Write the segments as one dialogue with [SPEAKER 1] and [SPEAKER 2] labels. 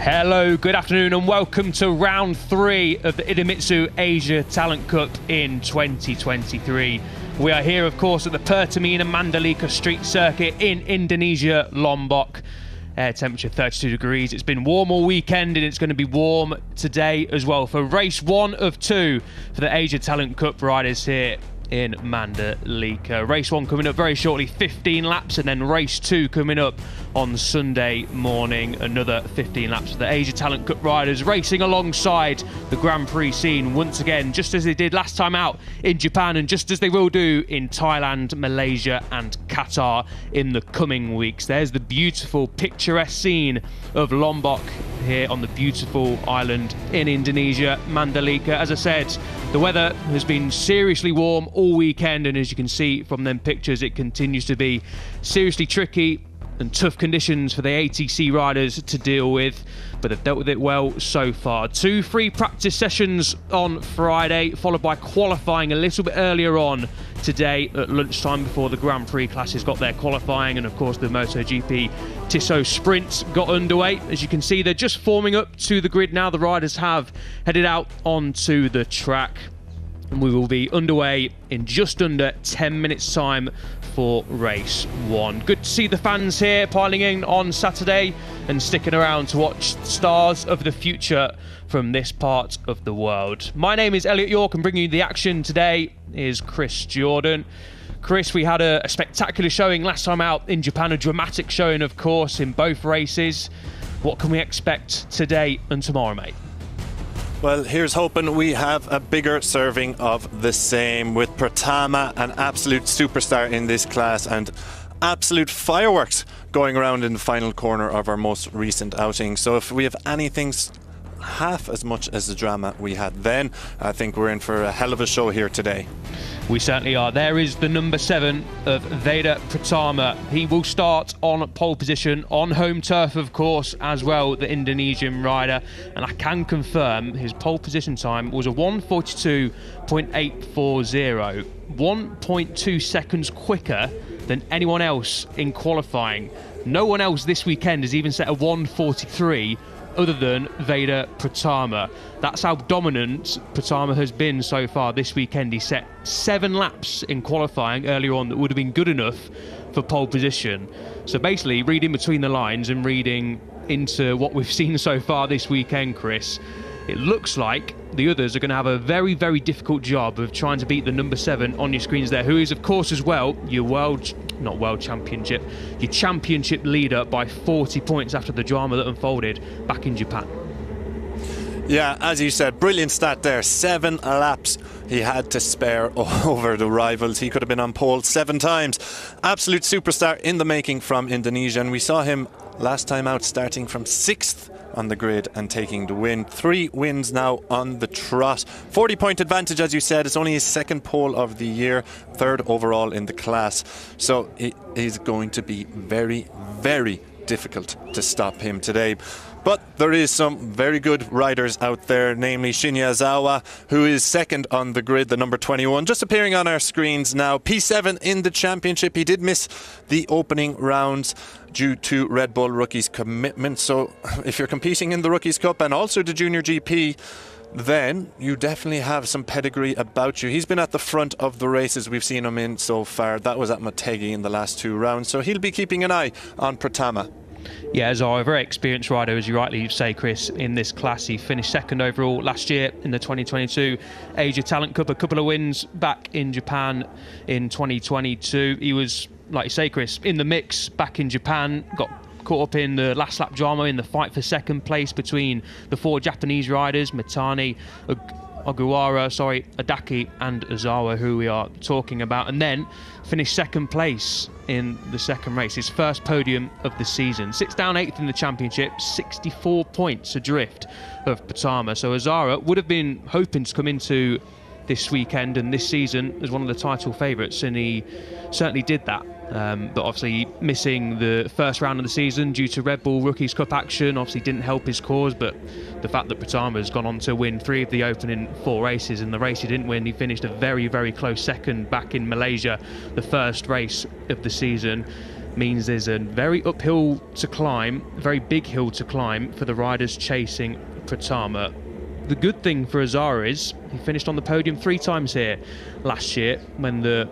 [SPEAKER 1] Hello, good afternoon and welcome to round 3 of the Idemitsu Asia Talent Cup in 2023. We are here, of course, at the Pertamina Mandalika Circuit in Indonesia, Lombok. Air temperature 32 degrees. It's been warm all weekend and it's going to be warm today as well for race 1 of 2 for the Asia Talent Cup riders here in Mandalika. Race 1 coming up very shortly, 15 laps, and then race 2 coming up on Sunday morning, another 15 laps for the Asia Talent Cup riders racing alongside the Grand Prix scene once again, just as they did last time out in Japan and just as they will do in Thailand, Malaysia and Qatar in the coming weeks. There's the beautiful picturesque scene of Lombok here on the beautiful island in Indonesia, Mandalika. As I said, the weather has been seriously warm all weekend, and as you can see from them pictures, it continues to be seriously tricky and tough conditions for the ATC riders to deal with, but they've dealt with it well so far. 2 free practice sessions on Friday, followed by qualifying a little bit earlier on today at lunchtime before the Grand Prix classes got their qualifying, and of course the MotoGP Tissot Sprint got underway. As you can see, they're just forming up to the grid now. The riders have headed out onto the track, and we will be underway in just under 10 minutes time for race 1. Good to see the fans here piling in on Saturday and sticking around to watch stars of the future from this part of the world. My name is Elliot York, and bringing you the action today is Chris Jordan. Chris, we had a spectacular showing last time out in Japan, a dramatic showing of course in both races. What can we expect today and tomorrow, mate?
[SPEAKER 2] Well, here's hoping we have a bigger serving of the same, with Pertamina, an absolute superstar in this class, and absolute fireworks going around in the final corner of our most recent outing. So if we have anything half as much as the drama we had then, I think we're in for a hell of a show here today.
[SPEAKER 1] We certainly are. There is the number 7 of Pertamina. He will start on pole position on home turf, of course, as well, the Indonesian rider. And I can confirm his pole position time was a 1:42.840, 1.2 seconds quicker than anyone else in qualifying. No one else this weekend has even set a 1:43 other than Pertamina. That's how dominant Pertamina has been so far this weekend. He set 7 laps in qualifying earlier on that would have been good enough for pole position. So basically, reading between the lines and reading into what we've seen so far this weekend, Chris, it looks like the others are going to have a very, very difficult job of trying to beat the number 7 on your screens there, who is, of course, as well, your your championship leader by 40 points after the drama that unfolded back in Japan.
[SPEAKER 2] Yeah, as you said, brilliant stat there. 7 laps he had to spare over the rivals. He could have been on pole 7 times. Absolute superstar in the making from Indonesia, and we saw him last time out starting from 6th on the grid and taking the win. 3 wins now on the trot. 40-point advantage, as you said. It's only his 2nd pole of the year, 3rd overall in the class. So it is going to be very, very difficult to stop him today. But there is some very good riders out there, namely Shinya Ozawa, who is 2nd on the grid, the number 21, just appearing on our screens now. P7 in the championship. He did miss the opening rounds due to Red Bull Rookies commitment. So if you're competing in the Rookies Cup and also the Junior GP, then you definitely have some pedigree about you. He's been at the front of the races we've seen him in so far. That was at Motegi in the last 2 rounds. So he'll be keeping an eye on Pertamina.
[SPEAKER 1] Yeah, as a very experienced rider, as you rightly say, Chris, in this class. He finished 2nd overall last year in the 2022 Asia Talent Cup. A couple of wins back in Japan in 2022. He was, like you say, Chris, in the mix back in Japan. Got caught up in the last lap drama in the fight for 2nd place between the 4 Japanese riders, Mitani, Adaki and Ozawa, who we are talking about, and then finished 2nd place in the 2nd race, his first podium of the season. Sits down 8th in the championship, 64 points adrift of Pertamina. So Ozawa would have been hoping to come into this weekend and this season as one of the title favourites, and he certainly did that. But obviously missing the first round of the season due to Red Bull Rookies Cup action obviously didn't help his cause, but the fact that Pertamina has gone on to win 3 of the opening 4 races, and the race he didn't win, he finished a very, very close 2nd back in Malaysia, the first race of the season. means there's a very uphill to climb, a very big hill to climb for the riders chasing Pertamina. The good thing for Azara is he finished on the podium 3 times here last year when the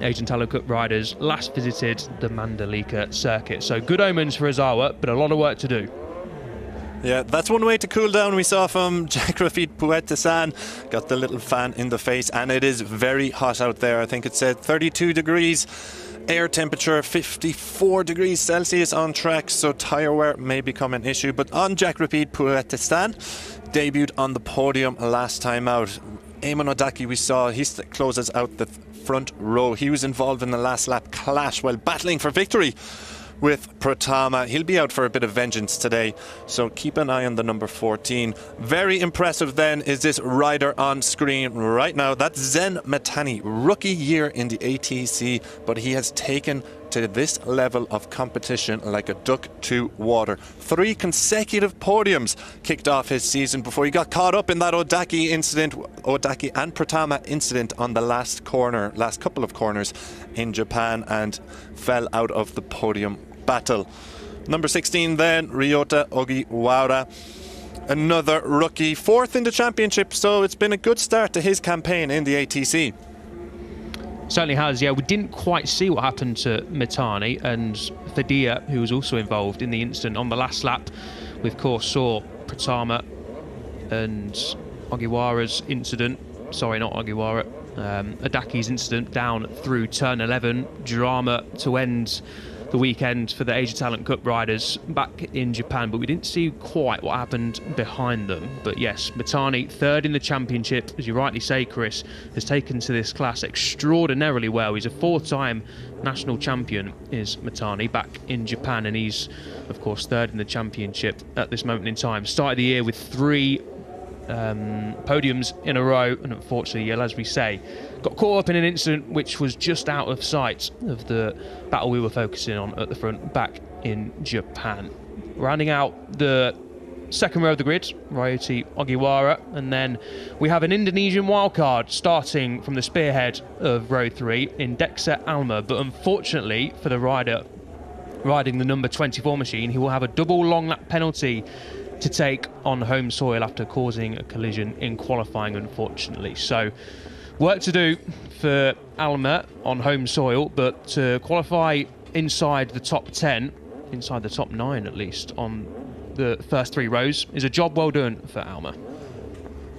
[SPEAKER 1] Asian Talent Cup riders last visited the Mandalika Circuit. So good omens for Azara, but a lot of work to do.
[SPEAKER 2] Yeah, that's one way to cool down. We saw from Jagrafit Puetesan, got the little fan in the face, and it is very hot out there. I think it said 32 degrees, air temperature 54 degrees Celsius on track, so tyre wear may become an issue. But on Jagrafit Puetesan, debuted on the podium last time out. Eamon Odaki, we saw, he closes out the front row. He was involved in the last lap clash while battling for victory with Pertamina. He'll be out for a bit of vengeance today, so keep an eye on the number 14. Very impressive then is this rider on screen right now. That's Zen Matani, rookie year in the ATC, but he has taken to this level of competition like a duck to water. 3 consecutive podiums kicked off his season before he got caught up in that Odaki and Pertamina incident on the last couple of corners in Japan, and fell out of the podium battle. Number 16 then, Ryota Ogiwara, another rookie, 4th in the championship, so it's been a good start to his campaign in the ATC.
[SPEAKER 1] Certainly has, yeah. We didn't quite see what happened to Mitani, and Fadia, who was also involved in the incident on the last lap, we of course saw Pertamina and Ogiwara's incident, sorry, not Ogiwara, Adaki's incident down through turn 11. Drama to end the weekend for the Asia Talent Cup riders back in Japan, but we didn't see quite what happened behind them. But yes, Mitani, 3rd in the championship, as you rightly say, Chris, has taken to this class extraordinarily well. He's a 4-time national champion, is Mitani, back in Japan, and he's of course 3rd in the championship at this moment in time. Started the year with 3 podiums in a row, and unfortunately, as we say, got caught up in an incident which was just out of sight of the battle we were focusing on at the front back in Japan. Rounding out the second row of the grid, Ryota Ogiwara, and then we have an Indonesian wildcard starting from the spearhead of row 3 in Dexa Alma, but unfortunately for the rider riding the number 24 machine, he will have a double long lap penalty to take on home soil after causing a collision in qualifying, unfortunately. So work to do for Alma on home soil, but to qualify inside the top 10, inside the top 9 at least, on the first 3 rows is a job well done for Alma.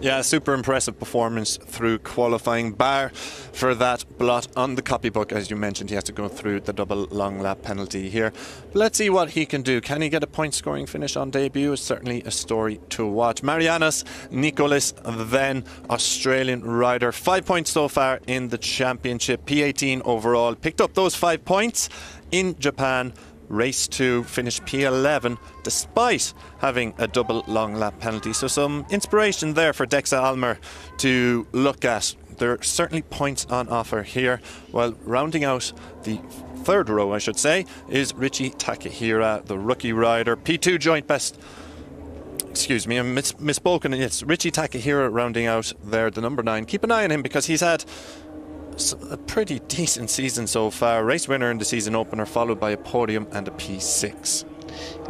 [SPEAKER 2] Yeah, super impressive performance through qualifying, bar for that blot on the copybook. As you mentioned, he has to go through the double long lap penalty here. Let's see what he can do. Can he get a point scoring finish on debut? It's certainly a story to watch. Marianas Nicholas, then Australian rider, 5 points so far in the championship, P18 overall. Picked up those 5 points in Japan. Race 2, finished P11 despite having a double long lap penalty. So some inspiration there for Dexa Alma to look at. There are certainly points on offer here. While rounding out the 3rd row, I should say, is Richie Takahira, the rookie rider. P2 joint best. Excuse me, I'm misspoken. It's Richie Takahira rounding out there, the number 9. Keep an eye on him because he's had a pretty decent season so far. Race winner in the season opener, followed by a podium and a P6.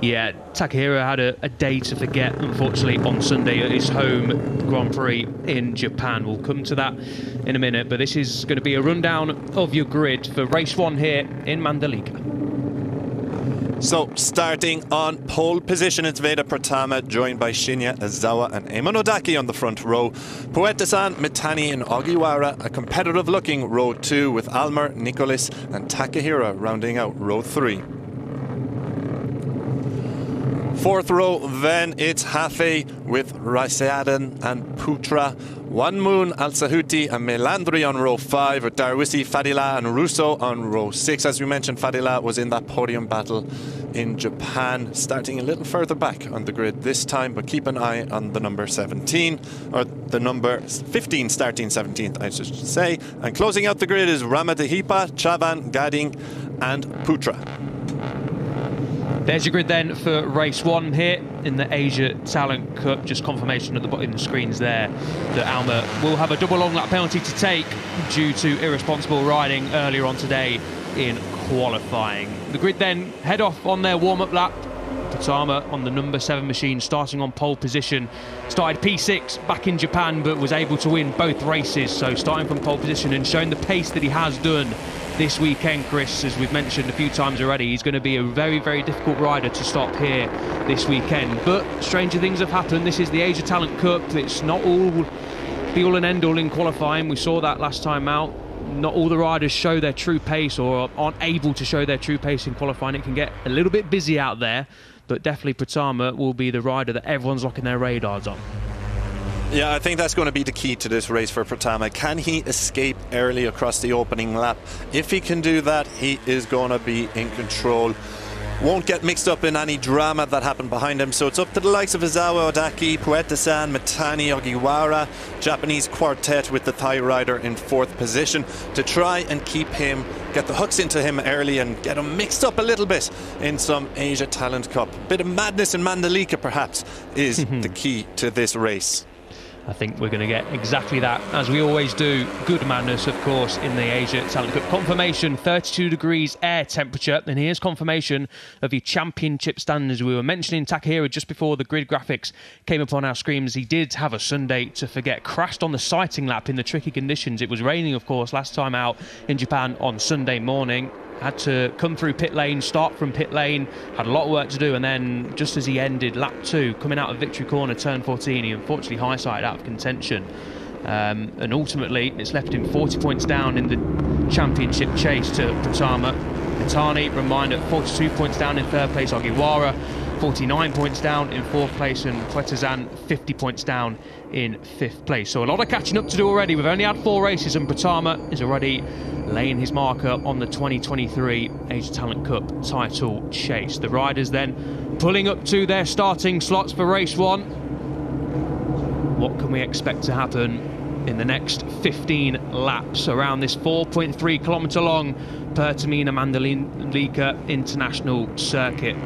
[SPEAKER 1] Yeah, Takahira had a day to forget, unfortunately, on Sunday at his home Grand Prix in Japan. We'll come to that in a minute, but this is going to be a rundown of your grid for race 1 here in Mandalika.
[SPEAKER 2] So, starting on pole position, it's Veda Pertamina, joined by Shinya Azawa and Eamon Odaki on the front row. Puetesan, Mitani and Ogiwara, a competitive-looking row 2 with Almer, Nicholas and Takahira rounding out row 3. 4th row, then it's Hafe with Raisadan and Putra, One Moon, Al Sahuti and Melandri on row 5, with Darwisi, Fadila and Russo on row 6. As we mentioned, Fadila was in that podium battle in Japan, starting a little further back on the grid this time, but keep an eye on the number 17, or the number 15 starting 17th, I should say. And closing out the grid is Ramadahipa, Chaban, Gading and Putra.
[SPEAKER 1] There's your grid then for race 1 here in the Asia Talent Cup. Just confirmation at the bottom of the screens there that Alma will have a double long lap penalty to take due to irresponsible riding earlier on today in qualifying. The grid then head off on their warm-up lap. Pertamina on the number 7 machine, starting on pole position. Started P6 back in Japan, but was able to win both races. So starting from pole position and showing the pace that he has done this weekend, Chris, as we've mentioned a few times already, he's going to be a very, very difficult rider to stop here this weekend. But stranger things have happened. This is the Asia Talent Cup. It's not all be all and end all in qualifying. We saw that last time out. Not all the riders show their true pace or aren't able to show their true pace in qualifying. It can get a little bit busy out there, but definitely Pertamina will be the rider that everyone's locking their radars on.
[SPEAKER 2] Yeah, I think that's going to be the key to this race for Pertamina. Can he escape early across the opening lap? If he can do that, he is going to be in control. Won't get mixed up in any drama that happened behind him. So it's up to the likes of Izawa, Odaki, Pueta-san, Mitani, Ogiwara, Japanese quartet with the Thai rider in 4th position, to try and keep him, get the hooks into him early and get him mixed up a little bit in some Asia Talent Cup. Bit of madness in Mandalika perhaps is the key to this race.
[SPEAKER 1] I think we're going to get exactly that, as we always do. Good madness, of course, in the Asia Talent Cup. Confirmation, 32 degrees air temperature. And here's confirmation of the championship standings. We were mentioning Takahira just before the grid graphics came up on our screens. He did have a Sunday to forget. Crashed on the sighting lap in the tricky conditions. It was raining, of course, last time out in Japan on Sunday morning. Had to come through pit lane, start from pit lane, had a lot of work to do, and then just as he ended lap 2, coming out of victory corner, turn 14, he unfortunately high-sided out of contention. And ultimately, it's left him 40 points down in the championship chase to Pertamina. Mitani, reminder, 42 points down in 3rd place. Ogiwara, 49 points down in 4th place, and Pueta-san 50 points down in 5th place. So a lot of catching up to do already. We've only had 4 races, and Pertamina is already laying his marker on the 2023 Asia Talent Cup title chase. The riders then pulling up to their starting slots for race 1. What can we expect to happen in the next 15 laps around this 4.3 kilometre long Pertamina Mandalika International Circuit?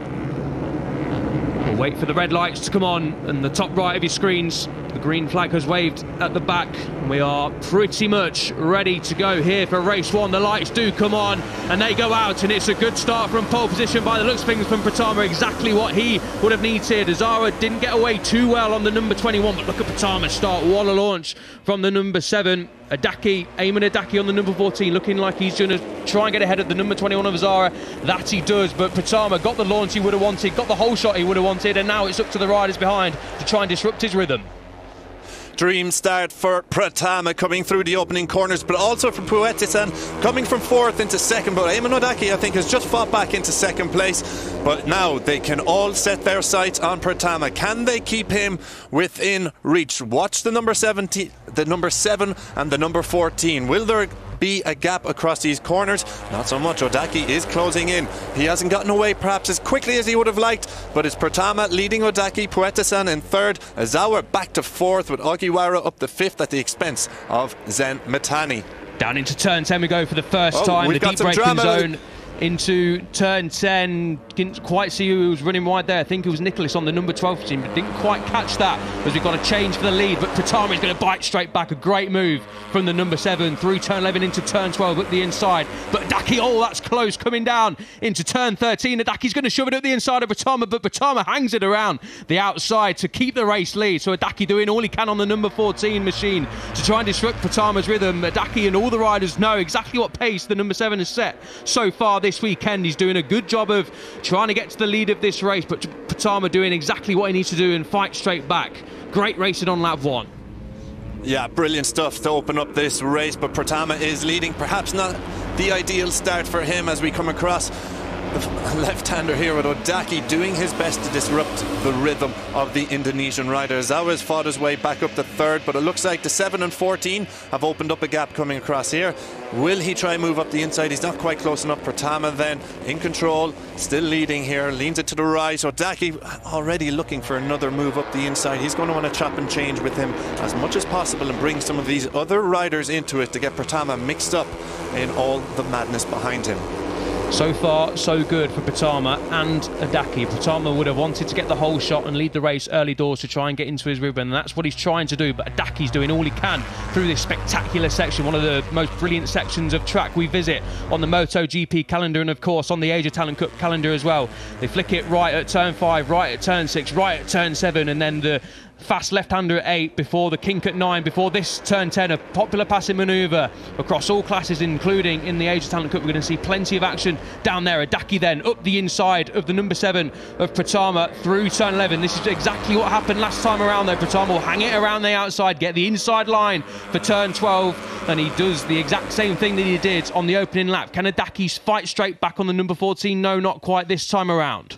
[SPEAKER 1] We'll wait for the red lights to come on, and the top right of your screens, the green flag has waved at the back. We are pretty much ready to go here for race 1. The lights do come on and they go out, and it's a good start from pole position by the looks of things from Pertamina. Exactly what he would have needed. Azara didn't get away too well on the number 21, but look at Pertamina start. What a launch from the number 7. Adaki, Eamon Adaki on the number 14, looking like he's going to try and get ahead of the number 21 of Azara. That he does, but Pertamina got the launch he would have wanted, got the whole shot he would have wanted, and now it's up to the riders behind to try and disrupt his rhythm.
[SPEAKER 2] Dream start for Pertamina coming through the opening corners, but also for Pueta-san coming from 4th into 2nd. But Eamon Odaki, I think, has just fought back into 2nd place. But now they can all set their sights on Pertamina. Can they keep him within reach? Watch the number 70, the number 7 and the number 14. Will there be a gap across these corners? Not so much. Odaki is closing in. He hasn't gotten away perhaps as quickly as he would have liked, but it's Pertamina leading Odaki, Pueta-san in 3rd, Azawa back to 4th, with Ogiwara up to 5th at the expense of Zen Mitani.
[SPEAKER 1] Down into turn 10 we go for the first time. The deep braking zone into turn 10. Didn't quite see who was running wide there. I think it was Nicholas on the number 12 team, but didn't quite catch that as we got a change for the lead. But Pertamina is going to bite straight back. A great move from the number 7 through turn 11 into turn 12 up the inside. But Adaki, oh, that's close, coming down into turn 13. Adaki's going to shove it up the inside of Pertamina, but Pertamina hangs it around the outside to keep the race lead. So Adaki doing all he can on the number 14 machine to try and disrupt Pertama's rhythm. Adaki and all the riders know exactly what pace the number 7 has set so far this weekend. He's doing a good job of trying to get to the lead of this race, but Pertamina doing exactly what he needs to do and fight straight back. Great racing on lap 1.
[SPEAKER 2] Yeah, brilliant stuff to open up this race, but Pertamina is leading. Perhaps not the ideal start for him as we come across the left-hander here with Odaki doing his best to disrupt the rhythm of the Indonesian rider. Zawa's fought his way back up to 3rd, but it looks like the 7 and 14 have opened up a gap coming across here. Will he try and move up the inside? He's not quite close enough. Pertamina then in control, still leading here, leans it to the right. Odaki already looking for another move up the inside. He's going to want to chop and change with him as much as possible and bring some of these other riders into it to get Pertamina mixed up in all the madness behind him.
[SPEAKER 1] So far, so good for Pertama and Adaki. Pertama would have wanted to get the whole shot and lead the race early doors to try and get into his ribbon, and that's what he's trying to do, but Adaki's doing all he can through this spectacular section, one of the most brilliant sections of track we visit on the MotoGP calendar and, of course, on the Asia Talent Cup calendar as well. They flick it right at turn 5, right at turn 6, right at turn 7, and then the fast left-hander at 8 before the kink at 9, before this turn 10, a popular passing manoeuvre across all classes, including in the Asia Talent Cup. We're going to see plenty of action down there. Adaki then up the inside of the number 7 of Pertama through turn 11. This is exactly what happened last time around though. Pertama will hang it around the outside, get the inside line for turn 12, and he does the exact same thing that he did on the opening lap. Can Adaki fight straight back on the number 14? No, not quite this time around.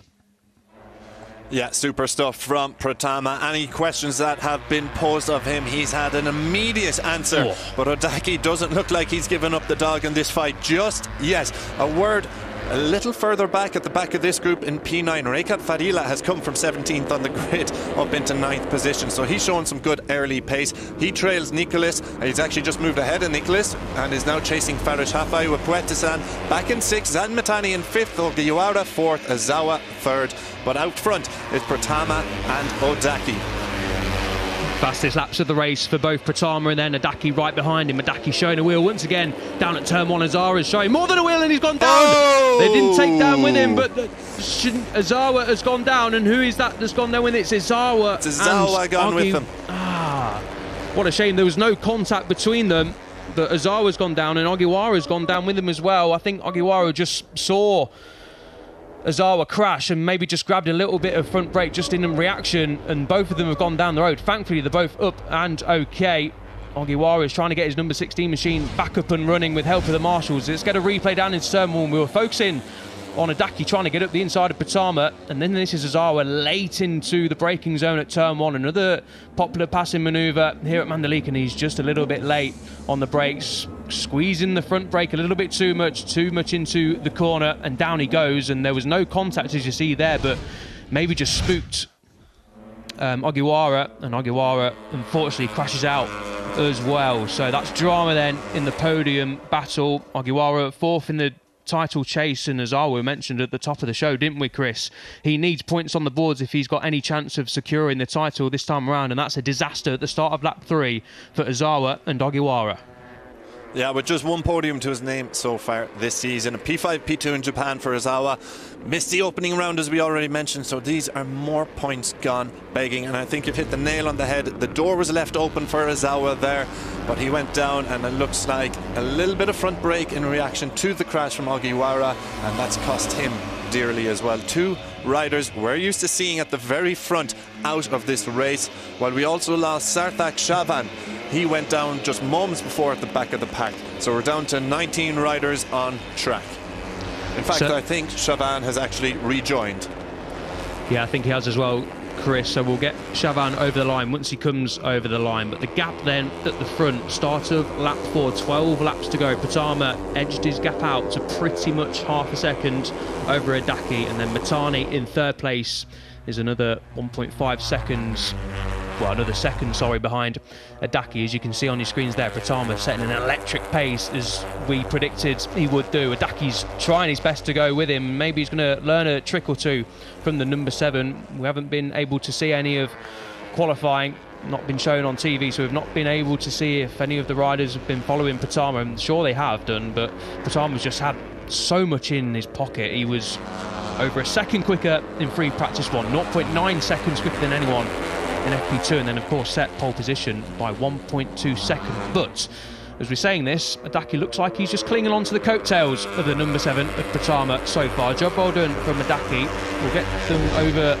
[SPEAKER 2] Yeah, super stuff from Pertama. Any questions that have been posed of him, he's had an immediate answer. But Adaki doesn't look like he's given up the dog in this fight just yet. A word a little further back at the back of this group in P9, Rekat Fadila has come from 17th on the grid up into 9th position, so he's showing some good early pace. He trails Nicholas, he's actually just moved ahead of Nicholas and is now chasing Farish Hafai with Puetisan back in 6th, Zan Matani in 5th, Ogiwara 4th, Azawa 3rd, but out front is Pertama and Odaki.
[SPEAKER 1] Fastest laps of the race for both Pertama and then Adaki right behind him. Adaki showing a wheel once again down at turn 1. Azara's showing more than a wheel and he's gone down. Oh! They didn't take down with him, but Azawa has gone down. And who is that that's gone down with it? It's Azawa.
[SPEAKER 2] It's Azawa gone with them.
[SPEAKER 1] What a shame. There was no contact between them. But Azawa's gone down and Ogiwara's gone down with him as well. I think Ogiwara just saw Azawa crash and maybe just grabbed a little bit of front brake just in reaction, and both of them have gone down the road. Thankfully they're both up and okay. Ogiwara is trying to get his number 16 machine back up and running with help of the marshals. Let's get a replay down in turn 1. We were focusing on Adaki trying to get up the inside of Pertama, and then this is Azawa late into the braking zone at turn 1. Another popular passing manoeuvre here at Mandalika, and he's just a little bit late on the brakes, squeezing the front brake a little bit too much into the corner, and down he goes. And there was no contact as you see there, but maybe just spooked Ogiwara, and Ogiwara unfortunately crashes out as well. So that's drama then in the podium battle. Ogiwara 4th in the title chase, and as we mentioned at the top of the show, didn't we, Chris? He needs points on the boards if he's got any chance of securing the title this time around, and that's a disaster at the start of lap 3 for Azawa and Ogiwara.
[SPEAKER 2] Yeah, with just one podium to his name so far this season. A P5, P2 in Japan for Azawa. Missed the opening round as we already mentioned, so these are more points gone begging, and I think you've hit the nail on the head. The door was left open for Azawa there, but he went down, and it looks like a little bit of front brake in reaction to the crash from Ogiwara, and that's cost him dearly as well. Two riders we're used to seeing at the very front out of this race, while we also lost Sarthak Shaban. He went down just moments before at the back of the pack. So we're down to 19 riders on track. In fact, I think Shaban has actually rejoined.
[SPEAKER 1] Yeah, I think he has as well, Chris. So we'll get Shaban over the line once he comes over the line. But the gap then at the front, start of lap 4, 12 laps to go. Pertama edged his gap out to pretty much half a second over Adaki. And then Matani in 3rd place is another 1.5 seconds. Well, another second, sorry, behind Adaki. As you can see on your screens there, Pertama setting an electric pace as we predicted he would do. Adaki's trying his best to go with him. Maybe he's going to learn a trick or two from the number 7. We haven't been able to see any of qualifying, not been shown on TV, so we've not been able to see if any of the riders have been following Pertama. I'm sure they have done, but Pertama's just had so much in his pocket. He was over a second quicker in free practice 1, 0.9 seconds quicker than anyone in FP2, and then of course set pole position by 1.2 seconds. But as we're saying this, Adaki looks like he's just clinging on to the coattails of the number 7 of Pertama so far. Job well done from Adaki. We'll get them over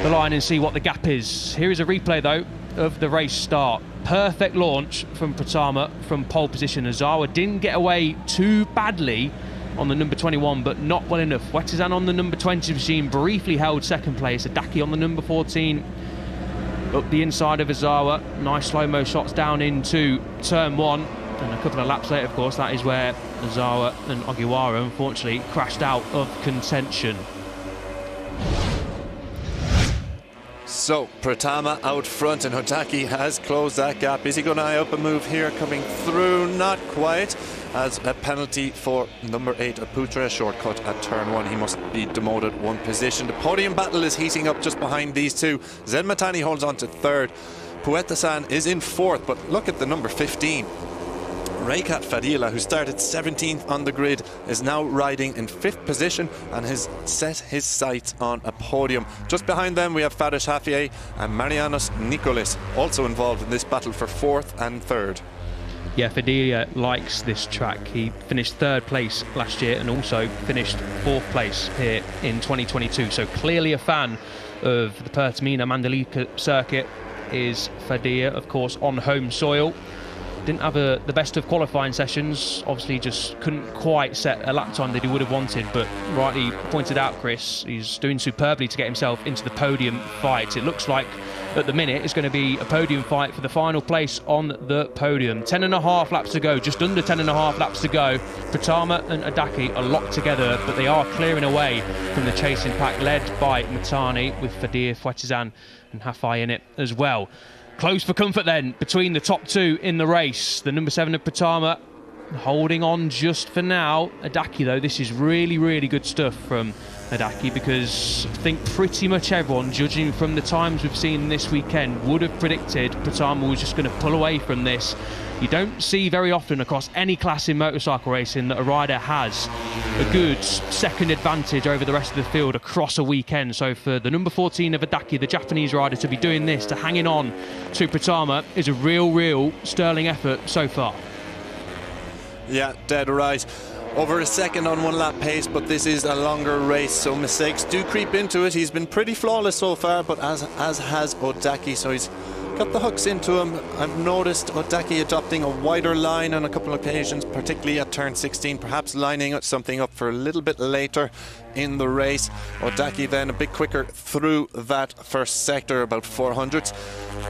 [SPEAKER 1] the line and see what the gap is. Here is a replay though of the race start. Perfect launch from Pertama from pole position. Azawa didn't get away too badly on the number 21, but not well enough. Wetizan on the number 20 machine briefly held 2nd place. Adaki on the number 14 up the inside of Azawa. Nice slow-mo shots down into turn 1, and a couple of laps later, of course, that is where Azawa and Ogiwara unfortunately crashed out of contention.
[SPEAKER 2] So Pertama out front, and Adaki has closed that gap. Is he going to eye up a move here coming through? Not quite. as a penalty for number 8 Aputra, shortcut at turn 1. He must be demoted 1 position. The podium battle is heating up just behind these two. Zen Matani holds on to 3rd. Puetasan is in 4th, but look at the number 15. Raykat Fadila, who started 17th on the grid, is now riding in 5th position and has set his sights on a podium. Just behind them we have Farish Hafier and Marianos Nicolis, also involved in this battle for 4th and 3rd.
[SPEAKER 1] Yeah, Fadila likes this track. He finished 3rd place last year and also finished 4th place here in 2022. So clearly a fan of the Pertamina Mandalika Circuit is Fadila, of course, on home soil. Didn't have the best of qualifying sessions, obviously just couldn't quite set a lap time that he would have wanted, but rightly pointed out, Chris, he's doing superbly to get himself into the podium fight. It looks like at the minute it's going to be a podium fight for the final place on the podium. 10.5 laps to go, just under 10.5 laps to go. Pratama and Adaki are locked together, but they are clearing away from the chasing pack, led by Matani, with Fadir, Fuetizan and Hafai in it as well. Close for comfort then between the top 2 in the race. The number 7 of Pratama holding on just for now. Adaki though, this is really, really good stuff from Adaki, because I think pretty much everyone, judging from the times we've seen this weekend, would have predicted Pratama was just going to pull away from this. You don't see very often across any class in motorcycle racing that a rider has a good second advantage over the rest of the field across a weekend. So for the number 14 of Adaki, the Japanese rider, to be doing this, to hanging on to Pratama, is a real sterling effort so far.
[SPEAKER 2] Yeah, dead right. Over a second on 1 lap pace, but this is a longer race, so mistakes do creep into it. He's been pretty flawless so far, but as has Odaki, so he's got the hooks into him. I've noticed Odaki adopting a wider line on a couple of occasions, particularly at turn 16, perhaps lining something up for a little bit later in the race. Odaki then a bit quicker through that first sector, about 400s.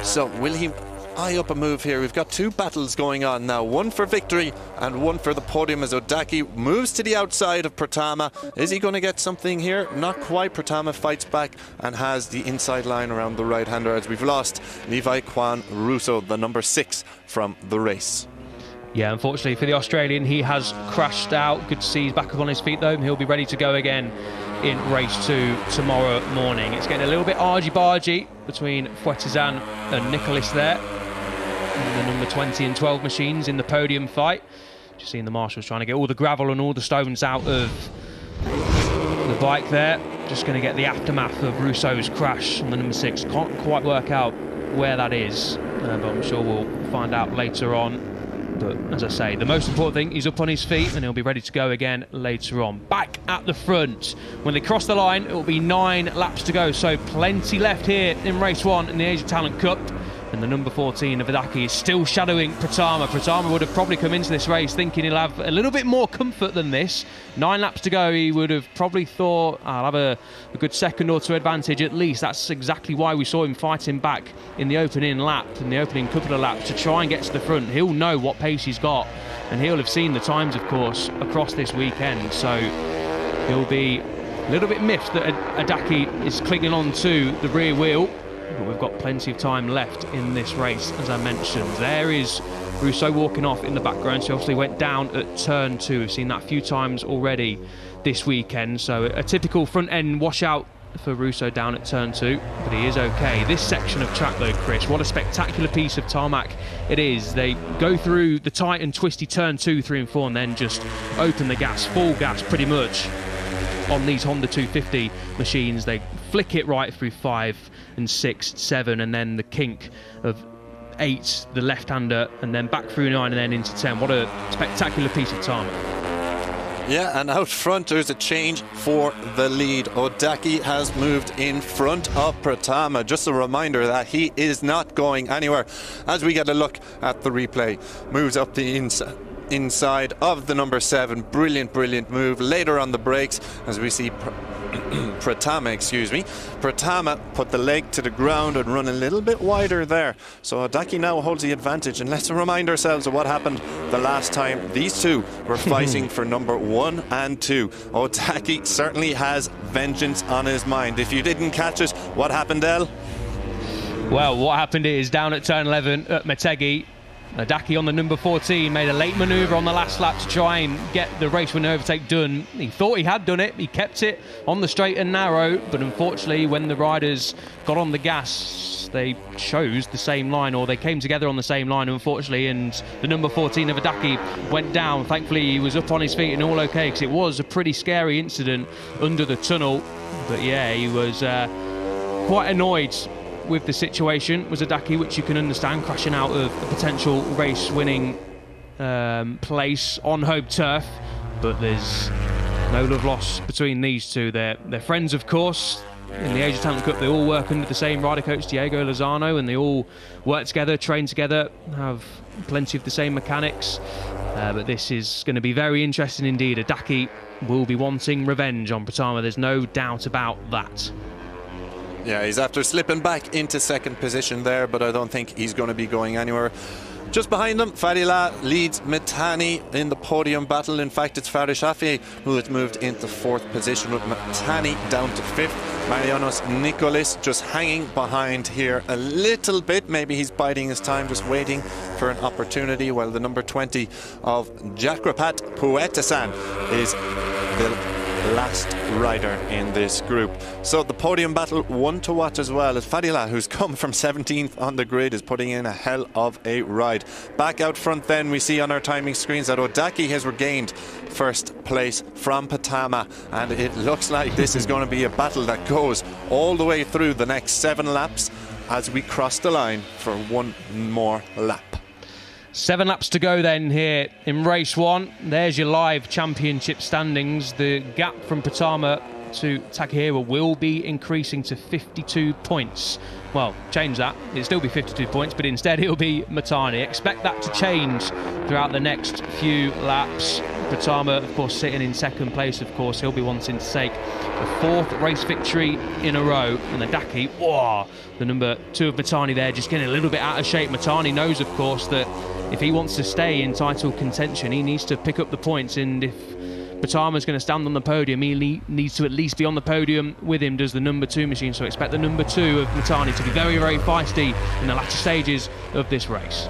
[SPEAKER 2] So will he eye up a move here? We've got 2 battles going on now, 1 for victory and 1 for the podium, as Odaki moves to the outside of Pratama. Is he going to get something here? Not quite. Pratama fights back and has the inside line around the right-hander, as we've lost Levi Kwan Russo, the number 6 from the race.
[SPEAKER 1] Yeah, unfortunately for the Australian, he has crashed out. Good to see he's back up on his feet though, and he'll be ready to go again in race 2 tomorrow morning. It's getting a little bit argy-bargy between Fuetizan and Nicolis there. The number 20 and 12 machines in the podium fight. Just seeing the marshals trying to get all the gravel and all the stones out of the bike there. Just going to get the aftermath of Russo's crash on the number 6. Can't quite work out where that is, but I'm sure we'll find out later on. But as I say, the most important thing, he's up on his feet and he'll be ready to go again later on. Back at the front, when they cross the line, it will be 9 laps to go, so plenty left here in race 1 in the Asia Talent Cup. And the number 14 of Adaki is still shadowing Pratama. Pratama would have probably come into this race thinking he'll have a little bit more comfort than this. 9 laps to go, he would have probably thought, I'll have a good second or 2 advantage at least. That's exactly why we saw him fighting back in the opening lap, in the opening couple of laps, to try and get to the front. He'll know what pace he's got, and he'll have seen the times, of course, across this weekend. So he'll be a little bit miffed that Adaki is clinging on to the rear wheel. But we've got plenty of time left in this race, as I mentioned. There is Russo walking off in the background. So obviously went down at turn 2. We've seen that a few times already this weekend. So a typical front end washout for Russo down at turn 2, but he is okay. This section of track though, Chris, what a spectacular piece of tarmac it is. They go through the tight and twisty turn 2, 3 and 4 and then just open the gas, full gas pretty much on these Honda 250 machines. They flick it right through 5 and 6, 7, and then the kink of 8, the left-hander, and then back through 9 and then into 10. What a spectacular piece of tarmac.
[SPEAKER 2] Yeah, and out front there's a change for the lead. Odaki has moved in front of Pratama. Just a reminder that he is not going anywhere. As we get a look at the replay, moves up the inside of the number 7. Brilliant move later on the brakes, as we see Pratama put the leg to the ground and run a little bit wider there. So Odaki now holds the advantage, and let's remind ourselves of what happened the last time these two were fighting for number 1 and 2. Odaki certainly has vengeance on his mind. If you didn't catch it, what happened, El?
[SPEAKER 1] Well, what happened is down at turn 11 at Motegi, Adaki on the number 14 made a late manoeuvre on the last lap to try and get the race winning overtake done. He thought he had done it. He kept it on the straight and narrow, but unfortunately when the riders got on the gas, they chose the same line, or they came together on the same line, unfortunately, and the number 14 of Adaki went down. Thankfully he was up on his feet and all okay, because it was a pretty scary incident under the tunnel. But yeah, he was quite annoyed with the situation, was Adaki, which you can understand, crashing out of a potential race-winning place on home turf. But there's no love lost between these two. They're friends, of course. In the Asia Talent Cup, they all work under the same rider coach, Diego Lozano, and they all work together, train together, have plenty of the same mechanics. But this is going to be very interesting indeed. Adaki will be wanting revenge on Pertamina. There's no doubt about that.
[SPEAKER 2] Yeah, he's after slipping back into second position there, but I don't think he's going to be going anywhere. Just behind him, Fadila leads Mitani in the podium battle. In fact, it's Farid Shafi who has moved into fourth position, with Mitani down to fifth. Marianos Nicolis just hanging behind here a little bit. Maybe he's biding his time, just waiting for an opportunity, while the number 20 of Jakrapat Puetasan is the last rider in this group. So the podium battle, one to watch as well, as Fadila, who's come from 17th on the grid, is putting in a hell of a ride. Back out front then, we see on our timing screens that Odaki has regained first place from Pertamina, and it looks like this is going to be a battle that goes all the way through the next 7 laps as we cross the line for one more lap.
[SPEAKER 1] 7 laps to go then here in race 1. There's your live championship standings. The gap from Pertamina to Takehira will be increasing to 52 points. Well, change that. It'll still be 52 points, but instead it'll be Mitani. Expect that to change throughout the next few laps. Pertamina, of course, sitting in second place, of course. He'll be wanting to take a 4th race victory in a row. And Adaki, whoa, the number 2 of Mitani there, just getting a little bit out of shape. Mitani knows, of course, that if he wants to stay in title contention, he needs to pick up the points. And if Pertama's going to stand on the podium, he needs to at least be on the podium with him, does the number 2 machine. So expect the number 2 of Mitani to be very, very feisty in the latter stages of this race.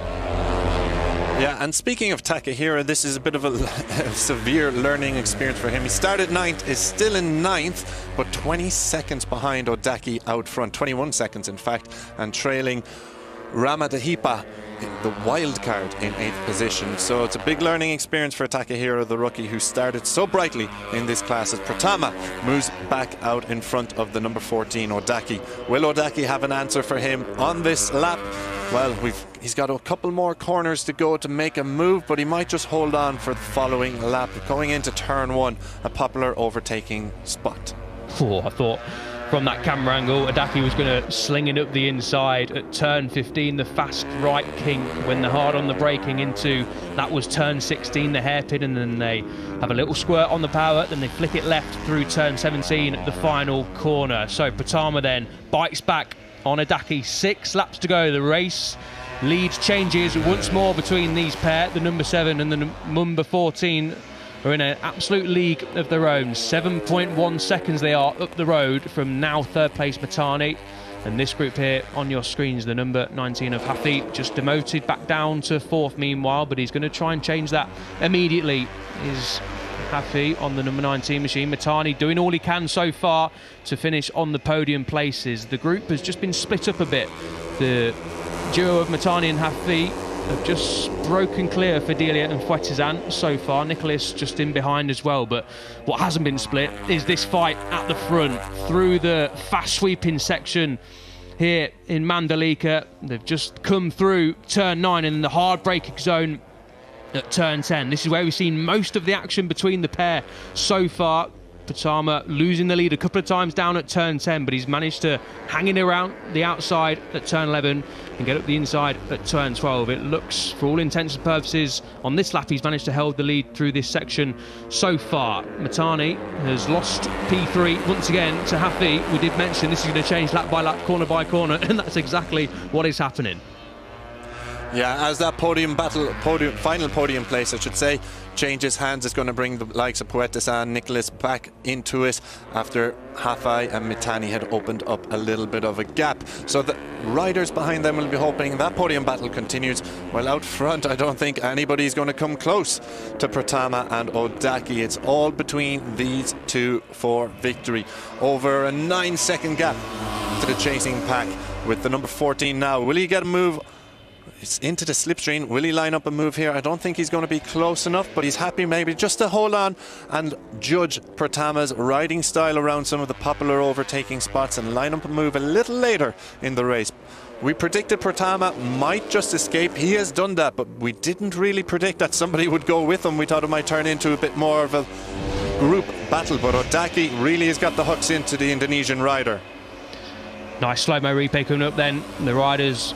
[SPEAKER 2] Yeah, and speaking of Takehira, this is a bit of a severe learning experience for him. He started 9th, is still in 9th, but 20 seconds behind Odaki out front, 21 seconds in fact, and trailing Ramadahipa, the wild card, in 8th position. So it's a big learning experience for Takehira, the rookie who started so brightly in this class, as Pertamina moves back out in front of the number 14, Odaki. Will Odaki have an answer for him on this lap? Well, he's got a couple more corners to go to make a move, but he might just hold on for the following lap. Going into turn 1, a popular overtaking spot.
[SPEAKER 1] Oh, I thought from that camera angle, Adaki was going to sling it up the inside at turn 15, the fast right kink, when they're hard on the braking into, that was turn 16, the hairpin, and then they have a little squirt on the power, then they flick it left through turn 17, the final corner. So Pertamina then bites back on Adaki. 6 laps to go. The race lead changes once more between these pair. The number 7 and the number 14 are in an absolute league of their own. 7.1 seconds they are up the road from now 3rd place Mitani. And this group here on your screens, the number 19 of Hafi, just demoted back down to 4th meanwhile, but he's going to try and change that immediately. Is Hafi on the number 19 machine. Mitani doing all he can so far to finish on the podium places. The group has just been split up a bit. The duo of Mitani and Hafi have just broken clear for Delia and Fuetizan so far. Nicholas just in behind as well, but what hasn't been split is this fight at the front through the fast sweeping section here in Mandalika. They've just come through turn 9 in the hard braking zone at turn 10. This is where we've seen most of the action between the pair so far. Pertamina losing the lead a couple of times down at turn 10, but he's managed to hang it around the outside at turn 11 and get up the inside at turn 12. It looks, for all intents and purposes, on this lap he's managed to hold the lead through this section so far. Mitani has lost P3 once again to Hafi. We did mention this is going to change lap by lap, corner by corner, and that's exactly what is happening.
[SPEAKER 2] Yeah, as that final podium place, I should say, changes hands, it's going to bring the likes of Puerta and Nicholas back into it after Hafai and Mitani had opened up a little bit of a gap. So the riders behind them will be hoping that podium battle continues, while out front I don't think anybody's going to come close to Pertamina and Odaki. It's all between these two for victory. Over a 9-second gap to the chasing pack with the number 14 now. Will he get a move? It's into the slipstream. Will he line up a move here? I don't think he's going to be close enough, but he's happy maybe just to hold on and judge Pertamina's riding style around some of the popular overtaking spots and line up a move a little later in the race. We predicted Pertamina might just escape. He has done that, but we didn't really predict that somebody would go with him. We thought it might turn into a bit more of a group battle, but Odaki really has got the hooks into the Indonesian rider.
[SPEAKER 1] Nice slow-mo replay coming up then. The riders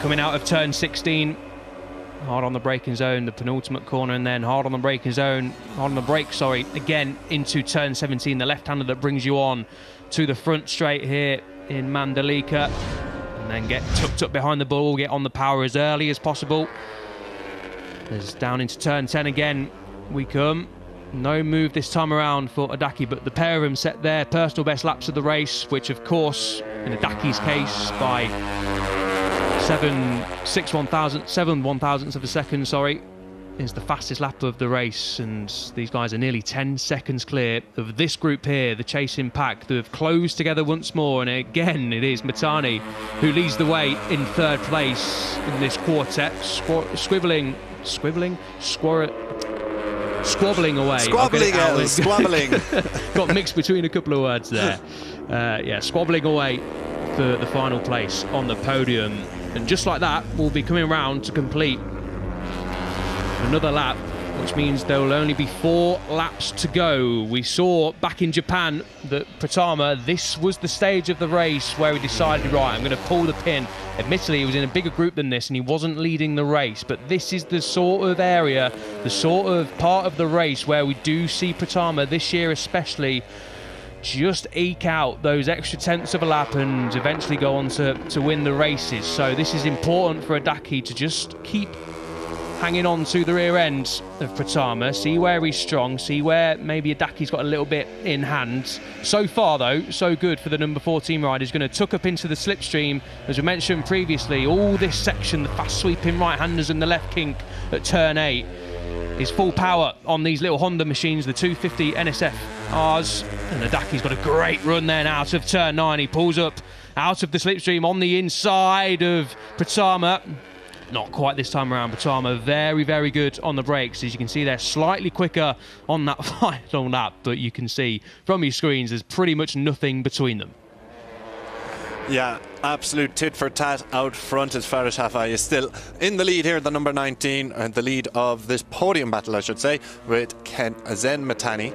[SPEAKER 1] coming out of turn 16, hard on the braking zone, the penultimate corner, and then hard on the braking zone, hard on the brake, sorry, again into turn 17, the left-hander that brings you on to the front straight here in Mandalika, and then get tucked up behind the ball, get on the power as early as possible. As down into turn 10 again we come. No move this time around for Odaki, but the pair of them set their personal best laps of the race, which of course, in Odaki's case, by 7 1,000ths of a second, sorry, is the fastest lap of the race, and these guys are nearly 10 seconds clear of this group here, the chasing pack, that have closed together once more, and again it is Mitani who leads the way in third place in this quartet, squabbling away.
[SPEAKER 2] Squabbling.
[SPEAKER 1] Got mixed between a couple of words there. Yeah, squabbling away for the final place on the podium. And just like that, we'll be coming around to complete another lap, which means there will only be 4 laps to go. We saw back in Japan that Pertamina, this was the stage of the race where he decided, right, I'm going to pull the pin. Admittedly, he was in a bigger group than this and he wasn't leading the race, but this is the sort of area, the sort of part of the race where we do see Pertamina this year especially just eke out those extra tenths of a lap and eventually go on to win the races. So this is important for Odaki to just keep hanging on to the rear end of Pertamina, see where he's strong, see where maybe Odaki's got a little bit in hand. So far though, so good for the number 14 rider. He's going to tuck up into the slipstream. As we mentioned previously, all this section, the fast sweeping right-handers and the left kink at turn 8, is full power on these little Honda machines, the 250 NSF-Rs. And Odaki's got a great run then out of turn 9. He pulls up out of the slipstream on the inside of Pertamina. Not quite this time around. Pertamina very, very good on the brakes. As you can see, they're slightly quicker on that final lap, but you can see from your screens there's pretty much nothing between them.
[SPEAKER 2] Yeah, absolute tit for tat out front as Farish Hafai is still in the lead here, the number 19, and the lead of this podium battle, I should say, with Zen Mitani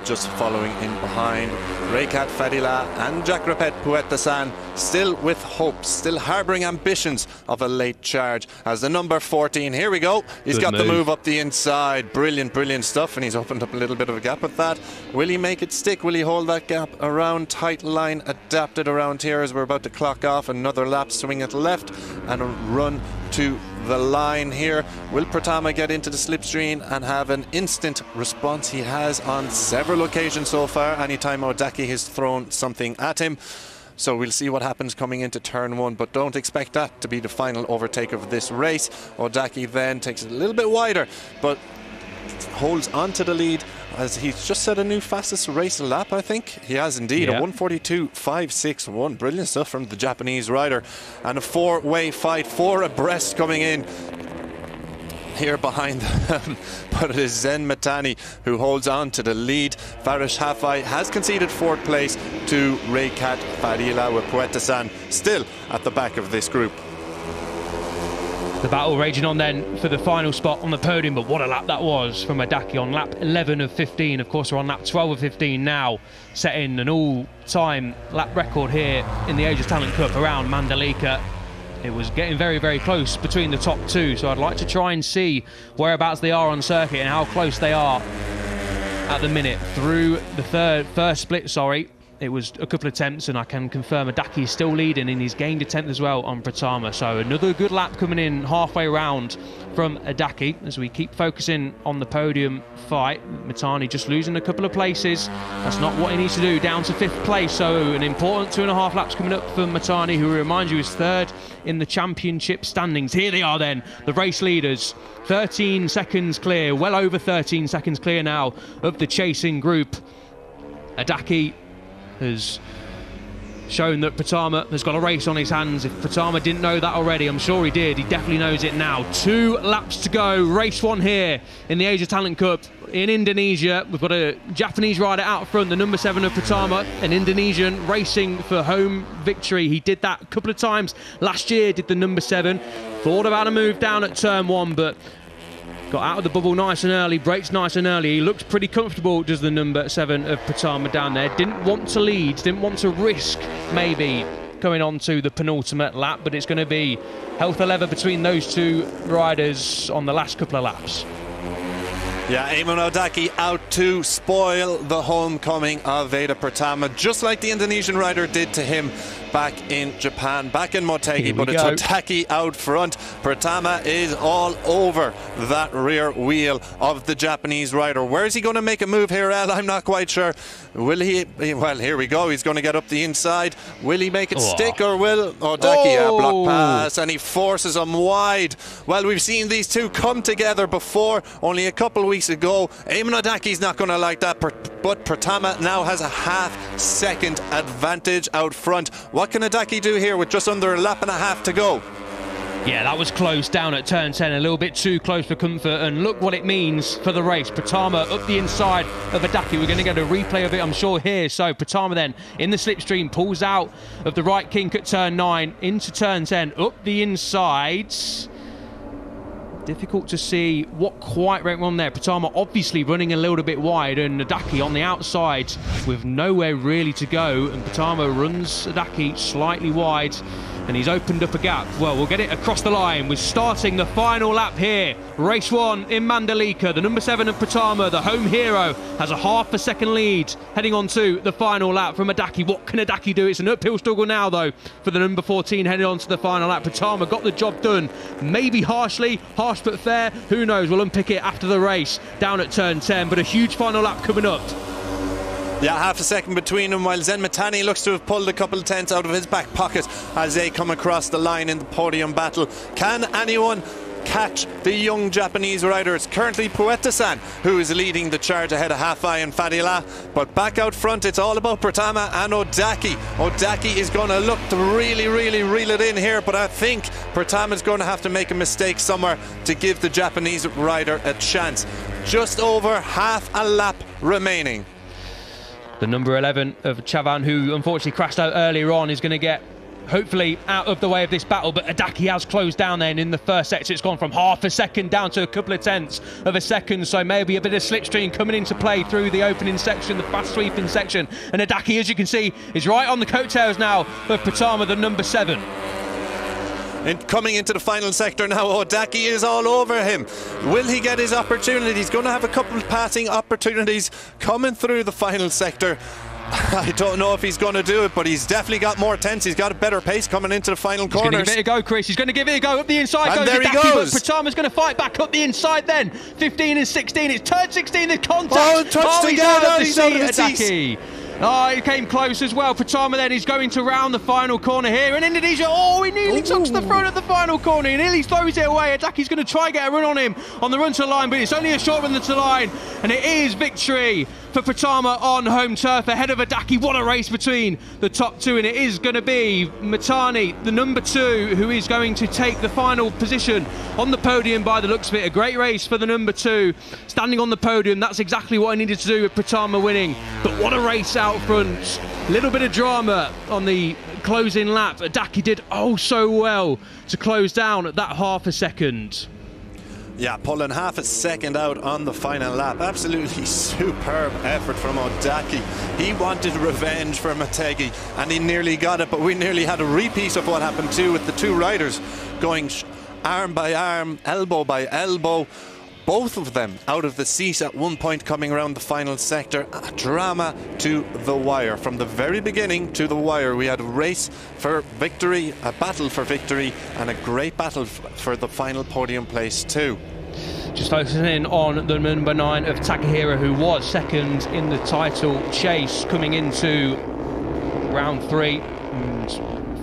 [SPEAKER 2] just following in behind. Raykat Fadila and Jakrapet Puetasan still with hope, still harbouring ambitions of a late charge as the number 14, here we go, he's got the move up the inside. Brilliant, brilliant stuff, and he's opened up a little bit of a gap with that. Will he make it stick? Will he hold that gap around? Tight line adapted around here as we're about to clock off. Another lap, swing it left and a run to the line here. Will Pertamina get into the slipstream and have an instant response? He has on several occasions so far, anytime Odaki has thrown something at him. So we'll see what happens coming into turn 1, but don't expect that to be the final overtake of this race. Odaki then takes it a little bit wider, but holds onto the lead as he's just set a new fastest race lap, I think. He has indeed, yeah. A 1:42.561. Brilliant stuff from the Japanese rider. And a 4-way fight, 4 abreast coming in here behind them. But it is Zen Mitani who holds on to the lead. Farish Hafai has conceded 4th place to Raykat Fadila, with Puetasan still at the back of this group.
[SPEAKER 1] The battle raging on then for the final spot on the podium, but what a lap that was from Odaki on lap 11 of 15. Of course, we're on lap 12 of 15 now, setting an all-time lap record here in the Asia Talent Cup around Mandalika. It was getting very, very close between the top 2, so I'd like to try and see whereabouts they are on circuit and how close they are at the minute through the first split, sorry. it was a couple of attempts, and I can confirm Adaki is still leading, and he's gained a tenth as well on Pertamina. So another good lap coming in halfway round from Adaki as we keep focusing on the podium fight. Mitani just losing a couple of places. That's not what he needs to do, down to 5th place. So an important 2.5 laps coming up for Mitani, who, remind you, is 3rd in the championship standings. Here they are then, the race leaders. 13 seconds clear, well over 13 seconds clear now of the chasing group. Adaki has shown that Pertamina has got a race on his hands. If Pertamina didn't know that already, I'm sure he did. He definitely knows it now. 2 laps to go. Race 1 here in the Asia Talent Cup in Indonesia. We've got a Japanese rider out front, the number 7 of Pertamina, an Indonesian racing for home victory. He did that a couple of times last year, did the number 7. Thought about a move down at turn 1, but got out of the bubble nice and early, brakes nice and early. He looked pretty comfortable, does the number 7 of Pertamina down there. Didn't want to lead, didn't want to risk maybe going on to the penultimate lap, but it's going to be health or leather between those 2 riders on the last couple of laps.
[SPEAKER 2] Yeah, Eamon Odaki out to spoil the homecoming of Veda Pertamina, just like the Indonesian rider did to him back in Japan, back in Motegi. But it's Odaki out front. Pertamina is all over that rear wheel of the Japanese rider. Where is he going to make a move here, El? I'm not quite sure. Will he? Well, here we go. He's going to get up the inside. Will he make it stick, or will Odaki block pass? And he forces him wide. Well, we've seen these two come together before, only a couple of weeks ago. Eamon Odaki's not going to like that, but Pertamina now has a half-second advantage out front. What can Odaki do here with just under a lap and a half to go?
[SPEAKER 1] Yeah, that was close down at turn 10, a little bit too close for comfort, and look what it means for the race. Pertamina up the inside of Odaki. We're going to get a replay of it, I'm sure, here. So Pertamina then in the slipstream pulls out of the right kink at turn 9 into turn 10, up the insides. Difficult to see what quite went wrong there. Pertamina obviously running a little bit wide, and Odaki on the outside with nowhere really to go, and Pertamina runs Odaki slightly wide, and he's opened up a gap. Well, we'll get it across the line. We're starting the final lap here. Race 1 in Mandalika. The number 7 of Pertamina, the home hero, has a half a second lead heading on to the final lap from Odaki. What can Odaki do? It's an uphill struggle now, though, for the number 14 heading on to the final lap. Pertamina got the job done. Maybe harsh but fair. Who knows? We'll unpick it after the race down at turn 10, but a huge final lap coming up.
[SPEAKER 2] Yeah, half a second between them, while Zen Mitani looks to have pulled a couple of tenths out of his back pocket as they come across the line in the podium battle. Can anyone catch the young Japanese rider? It's currently Pueta-san who is leading the charge ahead of Hafai and Fadila, but back out front it's all about Pertamina and Odaki. Odaki is going to look to really reel it in here, but I think Pertamina's going to have to make a mistake somewhere to give the Japanese rider a chance. Just over half a lap remaining.
[SPEAKER 1] The number 11 of Chavan, who unfortunately crashed out earlier on, is going to get hopefully out of the way of this battle, but Odaki has closed down then in the first sector. It's gone from half a second down to a couple of tenths of a second, so maybe a bit of slipstream coming into play through the opening section, the fast sweeping section, and Odaki, as you can see, is right on the coattails now of Pertamina, the number 7.
[SPEAKER 2] And coming into the final sector now, Odaki is all over him. Will he get his opportunity? He's going to have a couple of passing opportunities coming through the final sector. I don't know if he's going to do it, but he's definitely got more tense. He's got a better pace coming into the final corners.
[SPEAKER 1] He's going to give it a go, Chris. He's going to give it a go. Up the inside
[SPEAKER 2] and
[SPEAKER 1] goes
[SPEAKER 2] there
[SPEAKER 1] Odaki,
[SPEAKER 2] he goes.
[SPEAKER 1] But Pertamina's going to fight back up the inside then. 15 and 16. It's turn 16, the contact.
[SPEAKER 2] Oh, touched again. Oh,
[SPEAKER 1] he's out of the seat. Oh, he came close as well. Pertamina then is going to round the final corner here. And Indonesia, he nearly touched the front at the final corner. He nearly throws it away. Odaki's going to try and get a run on him on the run to the line, but it's only a short run to the line. And it is victory for Pertamina on home turf ahead of Odaki. What a race between the top 2, and it is going to be Mitani, the number 2, who is going to take the final position on the podium by the looks of it. A great race for the number 2, standing on the podium. That's exactly what I needed to do with Pertamina winning, but what a race out front. Little bit of drama on the closing lap. Odaki did so well to close down at that half a second.
[SPEAKER 2] Yeah, pulling half a second out on the final lap. Absolutely superb effort from Odaki. He wanted revenge for Motegi, and he nearly got it, but we nearly had a repeat of what happened too, with the two riders going arm by arm, elbow by elbow. both of them out of the seat at one point coming around the final sector. A drama to the wire. From the very beginning to the wire, we had a race for victory, a battle for victory, and a great battle for the final podium place too.
[SPEAKER 1] Just focusing in on the number 9 of Takahira, who was second in the title chase coming into round 3 and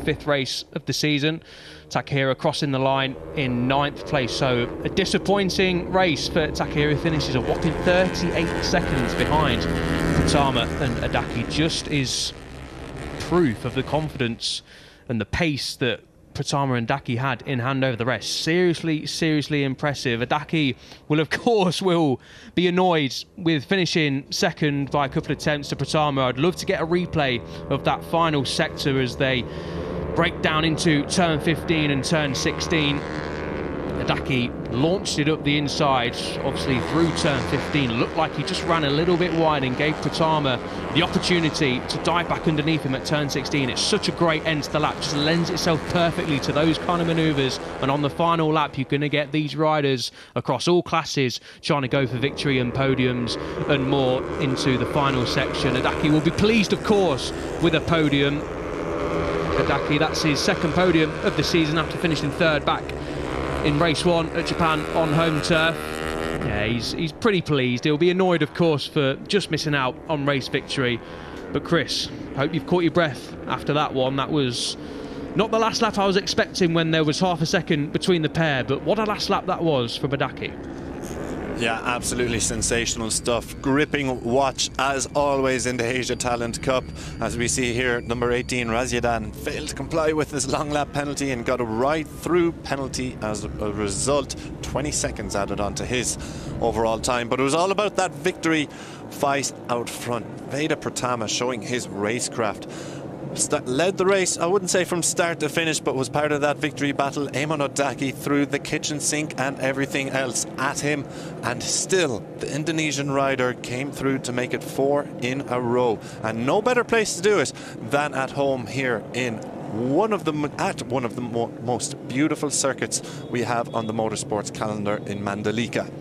[SPEAKER 1] 5th race of the season. Takahira crossing the line in 9th place, so a disappointing race for Takahira. Finishes a whopping 38 seconds behind Pertamina and Adaki. Just is proof of the confidence and the pace that Pertamina and Adaki had in hand over the rest. Seriously impressive. Adaki will, of course, be annoyed with finishing second by a couple of attempts to Pertamina. I'd love to get a replay of that final sector as they break down into turn 15 and turn 16. Adaki launched it up the inside, obviously through turn 15. Looked like he just ran a little bit wide and gave Pertamina the opportunity to dive back underneath him at turn 16. It's such a great end to the lap, just lends itself perfectly to those kind of manoeuvres. And on the final lap, you're going to get these riders across all classes trying to go for victory and podiums and more into the final section. Adaki will be pleased, of course, with a podium. Adaki, that's his second podium of the season after finishing third back in race 1 at Japan on home turf. Yeah, he's pretty pleased. He'll be annoyed, of course, for just missing out on race victory. But Chris, hope you've caught your breath after that one. That was not the last lap I was expecting when there was half a second between the pair, but what a last lap that was for Adaki.
[SPEAKER 2] Yeah, absolutely sensational stuff. Gripping watch, as always, in the Asia Talent Cup. As we see here, number 18, Razyadan, failed to comply with his long lap penalty and got a ride-through penalty as a result. 20 seconds added on to his overall time. But it was all about that victory fight out front. Veda Pertamina showing his racecraft. Led the race, I wouldn't say from start to finish, but was part of that victory battle. Eamon Odaki threw the kitchen sink and everything else at him, and still the Indonesian rider came through to make it 4 in a row. And no better place to do it than at home here in one of the most beautiful circuits we have on the motorsports calendar in Mandalika.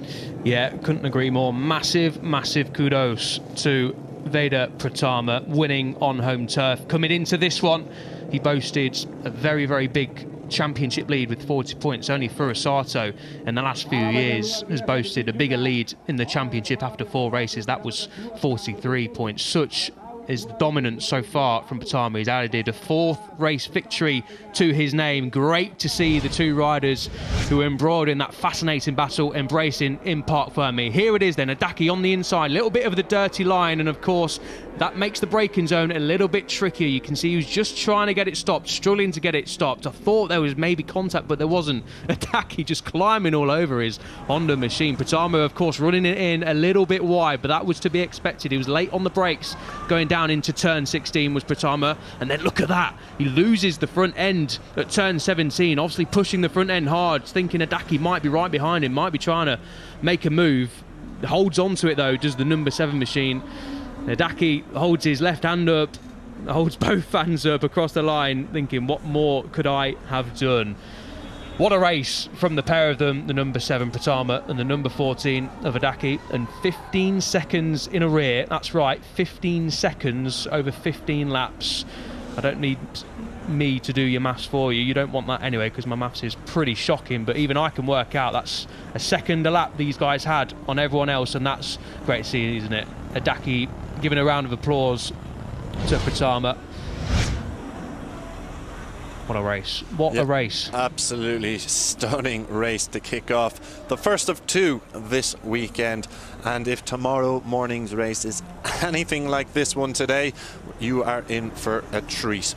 [SPEAKER 1] Yeah, couldn't agree more. Massive kudos to Veda Pertamina, winning on home turf. Coming into this one, he boasted a very big championship lead with 40 points. Only Furusato in the last few years has boasted a bigger lead in the championship after 4 races. That was 43 points. Such is the dominance so far from Pertamina. He's added a 4th race victory to his name. Great to see the 2 riders who were embroiled in that fascinating battle embracing in Park Fermi. Here it is then, Adaki on the inside, a little bit of the dirty line, and of course that makes the braking zone a little bit trickier. You can see he was just trying to get it stopped, struggling to get it stopped. I thought there was maybe contact, but there wasn't. Adaki just climbing all over his Honda machine. Pertamina, of course, running it in a little bit wide, but that was to be expected. He was late on the brakes going down into turn 16 was Pertamina, and then look at that, he loses the front end at turn 17, obviously pushing the front end hard, thinking Adaki might be right behind him, might be trying to make a move. Holds on to it though, does the number 7 machine. Adaki holds his left hand up, holds both hands up across the line, thinking what more could I have done. What a race from the pair of them, the number 7 Pertamina and the number 14 of Adaki, and 15 seconds in a rear. That's right, 15 seconds over 15 laps. I don't need me to do your maths for you. You don't want that anyway, because my maths is pretty shocking, but even I can work out that's a second a lap these guys had on everyone else, and that's great to see, isn't it? Adaki giving a round of applause to Pertamina. What a race. What a race.
[SPEAKER 2] Absolutely stunning race to kick off. The first of 2 this weekend. And if tomorrow morning's race is anything like this one today, you are in for a treat.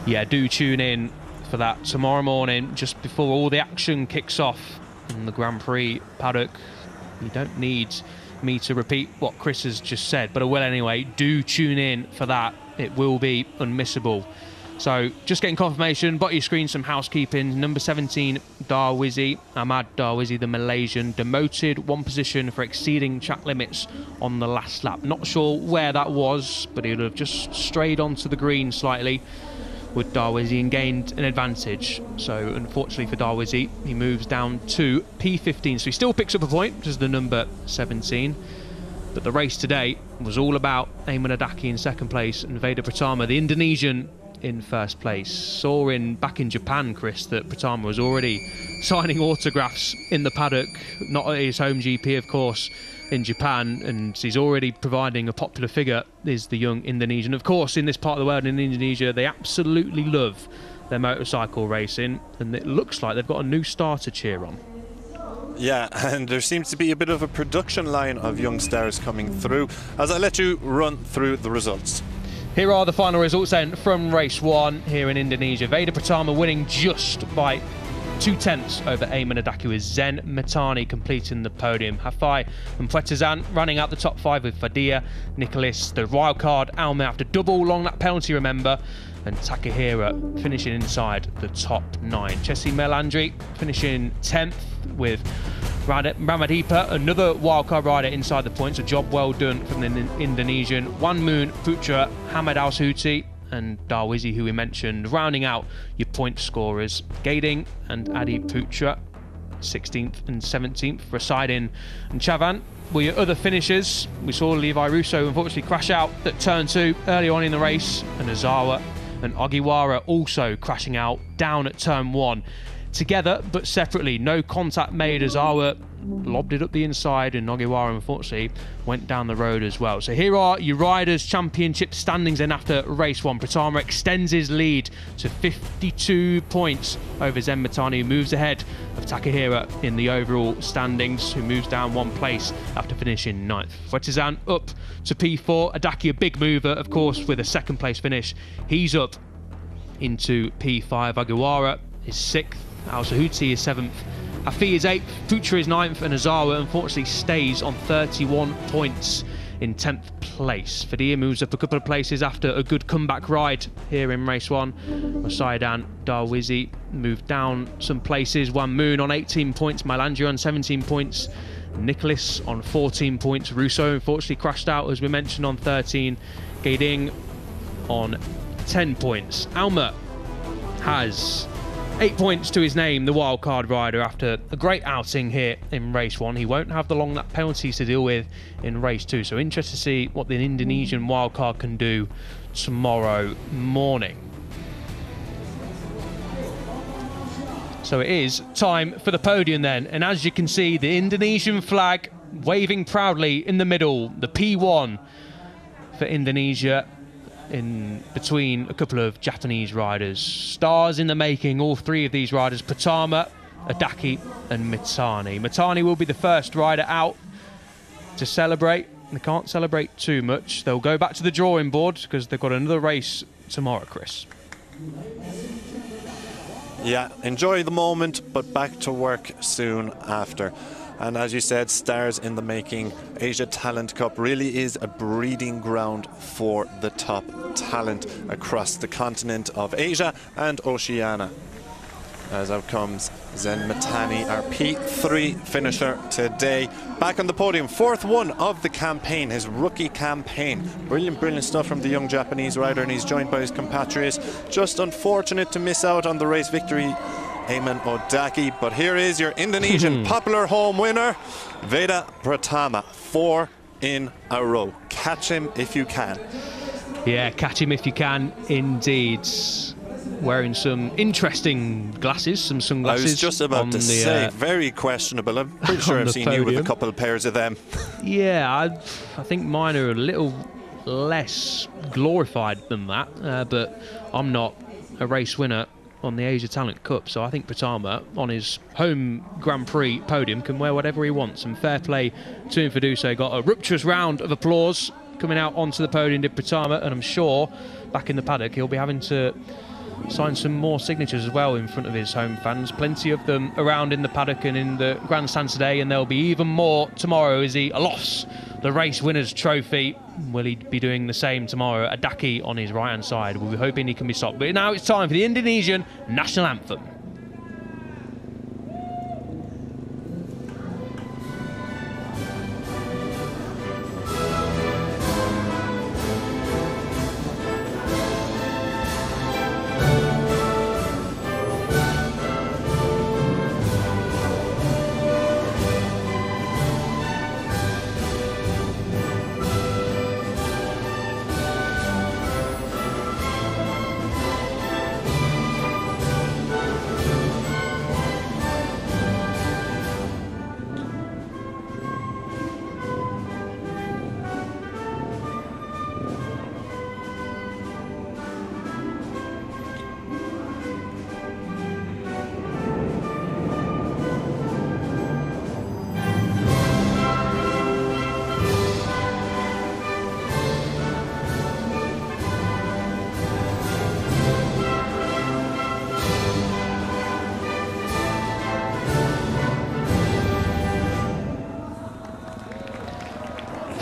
[SPEAKER 1] Yeah, do tune in for that tomorrow morning, just before all the action kicks off in the Grand Prix paddock. You don't need me to repeat what Chris has just said, but I will anyway. Do tune in for that. It will be unmissable. So, just getting confirmation, bottom of your screen, some housekeeping. Number 17, Darwizi, Ahmad Darwizi, the Malaysian, demoted 1 position for exceeding track limits on the last lap. Not sure where that was, but he would have just strayed onto the green slightly. with Darwizi and gained an advantage. So unfortunately for Darwizi, he moves down to P15. So he still picks up a point, which is the number 17. But the race today was all about Ayman Adaki in second place and Veda Pratama, the Indonesian, in first place. Saw back in Japan, Chris, that Pratama was already signing autographs in the paddock, not at his home GP, of course, in Japan, and he's already providing a popular figure, is the young Indonesian. Of course, in this part of the world, in Indonesia, they absolutely love their motorcycle racing, and it looks like they've got a new star to cheer on.
[SPEAKER 2] Yeah, and there seems to be a bit of a production line of young stars coming through, as I let you run through the results.
[SPEAKER 1] Here are the final results then from race 1 here in Indonesia. Veda Pratama winning just by 2/10 over Ayman Adaki, with Zen Matani completing the podium. Hafai and Puetazan running out the top 5 with Fadia, Nicholas, the wild card, Alme after double long lap penalty, remember, and Takahira finishing inside the top 9. Chessie Melandri finishing 10th with Ramadipa, another wildcard rider inside the points. A job well done from the Indonesian. One Moon, Putra, Hamad Al-Houthi and Darwizi, who we mentioned, rounding out your point scorers. Gading and Adi Putra, 16th and 17th. Rasidin and Chavan were your other finishers. We saw Levi Russo unfortunately crash out at turn 2 early on in the race, and Ozawa and Ogiwara also crashing out down at turn 1. Together but separately, no contact made. Ozawa lobbed it up the inside and Ogiwara unfortunately went down the road as well. So here are your Riders' Championship standings then after race 1. Pratama extends his lead to 52 points over Zen Matani, who moves ahead of Takahira in the overall standings, who moves down 1 place after finishing 9th. Fuetizan up to P4. Adaki, a big mover, of course, with a 2nd place finish. He's up into P5. Ogiwara is 6th. Al-Sahuti is 7th. Afi is 8th. Putra is 9th. And Ozawa unfortunately stays on 31 points in 10th place. Fadia moves up a couple of places after a good comeback ride here in race 1. Rosaidan, Darwizi moved down some places. One Moon on 18 points. Melandri on 17 points. Nicholas on 14 points. Russo unfortunately crashed out, as we mentioned, on 13. Gading on 10 points. Alma has 8 points to his name, the wildcard rider, after a great outing here in race 1. He won't have the long lap penalties to deal with in race 2, so interested to see what the Indonesian wildcard can do tomorrow morning. So it is time for the podium then, and as you can see, the Indonesian flag waving proudly in the middle, the P1 for Indonesia, in between a couple of Japanese riders. Stars in the making, all 3 of these riders: Pratama, Adaki and Mitani. Mitani will be the first rider out to celebrate. They can't celebrate too much. They'll go back to the drawing board because they've got another race tomorrow, Chris.
[SPEAKER 2] Yeah, enjoy the moment, but back to work soon after. And as you said, stars in the making. Asia Talent Cup really is a breeding ground for the top talent across the continent of Asia and Oceania. As out comes Zen Matani, our P3 finisher today. Back on the podium, 4th one of the campaign, his rookie campaign. Brilliant stuff from the young Japanese rider, and he's joined by his compatriots. Just unfortunate to miss out on the race victory, Ayman Adaki, but here is your Indonesian popular home winner, Veda Pratama. 4 in a row. Catch him if you can.
[SPEAKER 1] Yeah, catch him if you can, indeed. Wearing some interesting glasses, some sunglasses.
[SPEAKER 2] I was just about to say, very questionable. I'm pretty sure I've seen you with a couple of pairs of them.
[SPEAKER 1] Yeah, I think mine are a little less glorified than that, but I'm not a race winner on the Asia Talent Cup, so I think Pratama on his home Grand Prix podium can wear whatever he wants, and fair play to him for do so. Got a rapturous round of applause coming out onto the podium, did Pratama, and I'm sure back in the paddock he'll be having to sign some more signatures as well in front of his home fans. Plenty of them around in the paddock and in the grandstand today, and there'll be even more tomorrow as he aloss the race winners trophy. Will he be doing the same tomorrow? Adaki on his right hand side. We'll be hoping he can be stopped. But now it's time for the Indonesian national anthem.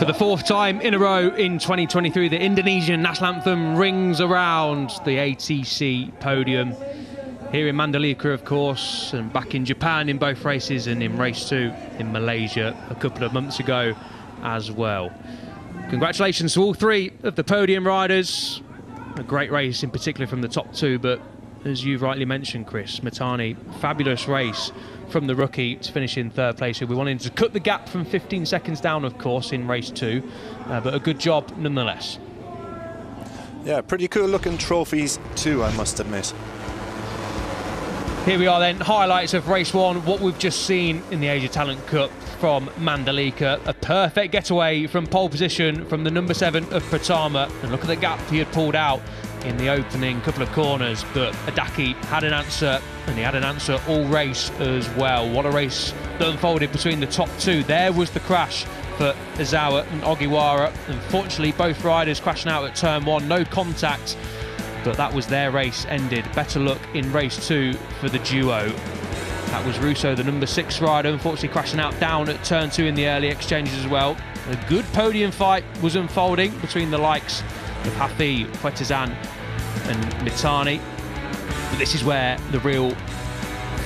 [SPEAKER 1] For the fourth time in a row in 2023, the Indonesian national anthem rings around the ATC podium. Here in Mandalika, of course, and back in Japan in both races, and in race 2 in Malaysia a couple of months ago as well. Congratulations to all 3 of the podium riders. A great race in particular from the top 2, but as you've rightly mentioned, Chris, Mitani, fabulous race from the rookie to finish in 3rd place. We wanted to cut the gap from 15 seconds down, of course, in race 2, but a good job nonetheless.
[SPEAKER 2] Yeah, pretty cool looking trophies too, I must admit.
[SPEAKER 1] Here we are then, highlights of race 1, what we've just seen in the Asia Talent Cup from Mandalika. A perfect getaway from pole position from the number 7 of Pertamina, and look at the gap he had pulled out in the opening couple of corners, but Adaki had an answer, and he had an answer all race as well. What a race that unfolded between the top 2. There was the crash for Izawa and Ogiwara. Unfortunately, both riders crashing out at turn 1, no contact, but that was their race ended. Better luck in race 2 for the duo. That was Russo, the number 6 rider, unfortunately crashing out down at turn 2 in the early exchanges as well. A good podium fight was unfolding between the likes of Hafi, Quetazan and Mitani. But this is where the real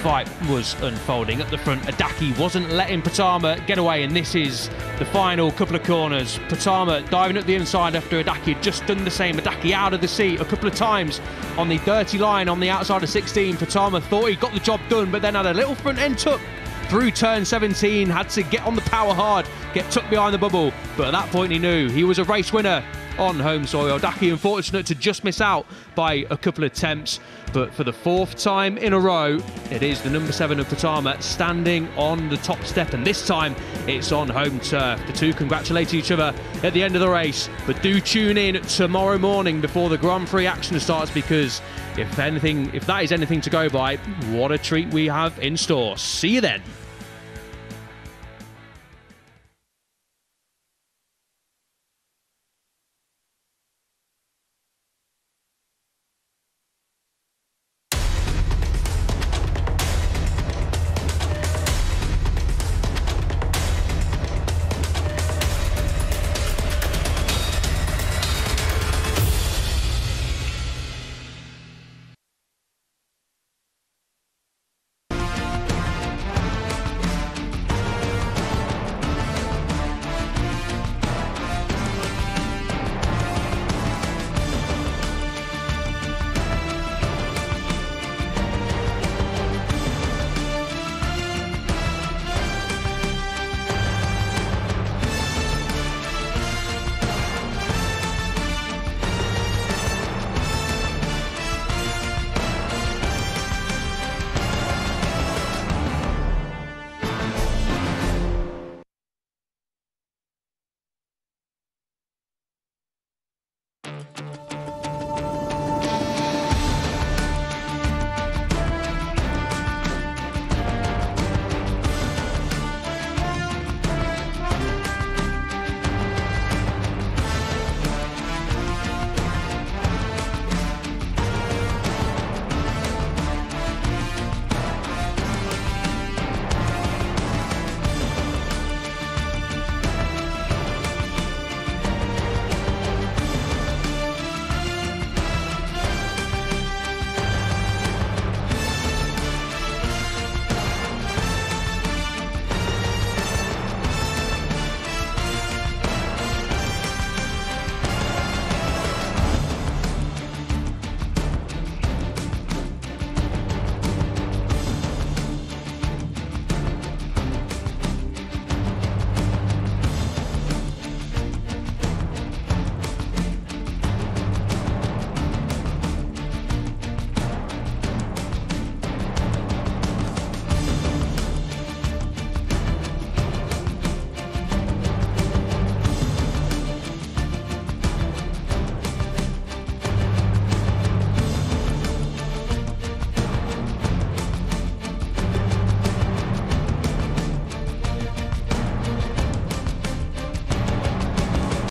[SPEAKER 1] fight was unfolding. At the front, Adaki wasn't letting Pertamina get away, and this is the final couple of corners. Pertamina diving up the inside after Adaki had just done the same. Adaki out of the seat a couple of times on the dirty line on the outside of 16. Pertamina thought he got the job done, but then had a little front end tuck through turn 17, had to get on the power hard, get tucked behind the bubble, but at that point he knew he was a race winner on home soil. Adaki unfortunate to just miss out by a couple of attempts, but for the 4th time in a row, it is the number 7 of Pertamina standing on the top step, and this time it's on home turf. The 2 congratulate each other at the end of the race, but do tune in tomorrow morning before the Grand Prix action starts, because if that is anything to go by, what a treat we have in store. See you then.